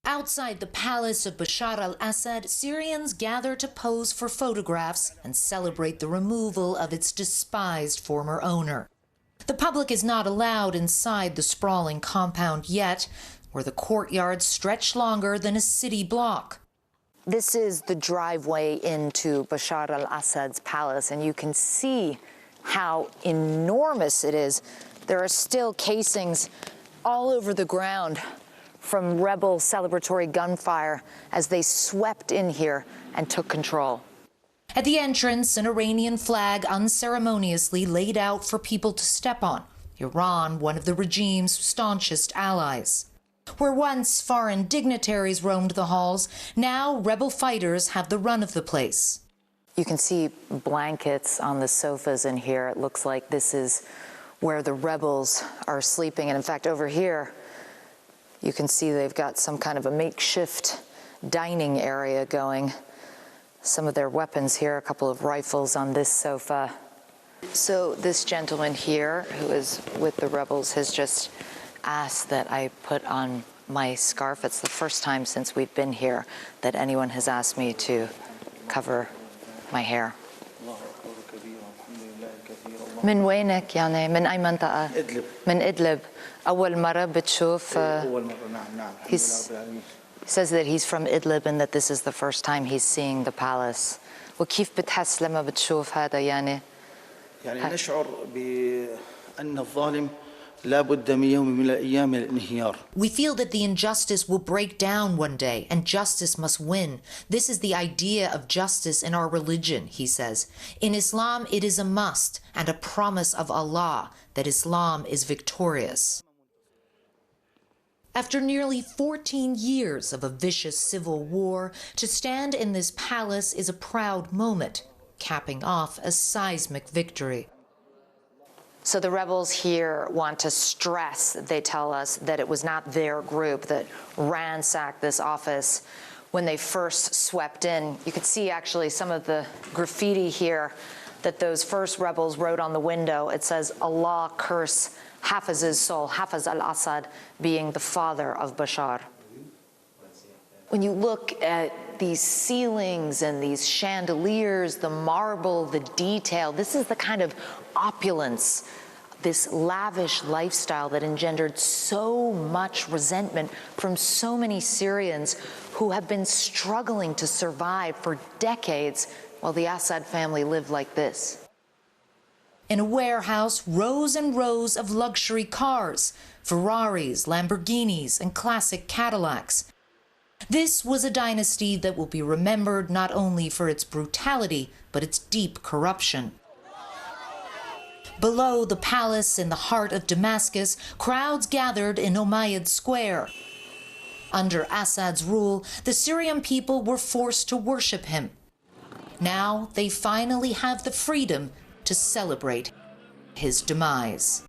Outside the palace of Bashar al-Assad, Syrians gather to pose for photographs and celebrate the removal of its despised former owner. The public is not allowed inside the sprawling compound yet, where the courtyards stretch longer than a city block. This is the driveway into Bashar al-Assad's palace, and you can see how enormous it is. There are still casings all over the ground from rebel celebratory gunfire as they swept in here and took control. At the entrance, an Iranian flag unceremoniously laid out for people to step on. Iran, one of the regime's staunchest allies. Where once foreign dignitaries roamed the halls, now rebel fighters have the run of the place. You can see blankets on the sofas in here. It looks like this is where the rebels are sleeping. And in fact, over here, you can see they've got some kind of a makeshift dining area going. Some of their weapons here, a couple of rifles on this sofa. So this gentleman here, who is with the rebels, has just asked that I put on my scarf. It's the first time since we've been here that anyone has asked me to cover my hair. من وينك يعني من أي منطقة؟ إدلب. من إدلب. أول مرة بتشوف. أول مرة نعم. He says that he's from Idlib and that this is the first time he's seeing the palace. وكيف بتحس لما بتشوف هذا يعني؟ يعني نشعر بأن الظالم لا بد من يوم من الأيام من الانهيار. We feel that the injustice will break down one day and justice must win. This is the idea of justice in our religion, he says. In Islam, it is a must and a promise of Allah that Islam is victorious. After nearly 14 years of a vicious civil war, to stand in this palace is a proud moment, capping off a seismic victory. So the rebels here want to stress, they tell us, that it was not their group that ransacked this office when they first swept in. You could see actually some of the graffiti here that those first rebels wrote on the window. It says, Allah curse Hafiz's soul, Hafiz al-Assad being the father of Bashar. When you look at these ceilings and these chandeliers, the marble, the detail, this is the kind of opulence, this lavish lifestyle that engendered so much resentment from so many Syrians who have been struggling to survive for decades while the Assad family lived like this. In a warehouse, rows and rows of luxury cars, Ferraris, Lamborghinis, and classic Cadillacs. This was a dynasty that will be remembered not only for its brutality, but its deep corruption. Below the palace in the heart of Damascus, crowds gathered in Umayyad Square. Under Assad's rule, the Syrian people were forced to worship him. Now they finally have the freedom to celebrate his demise.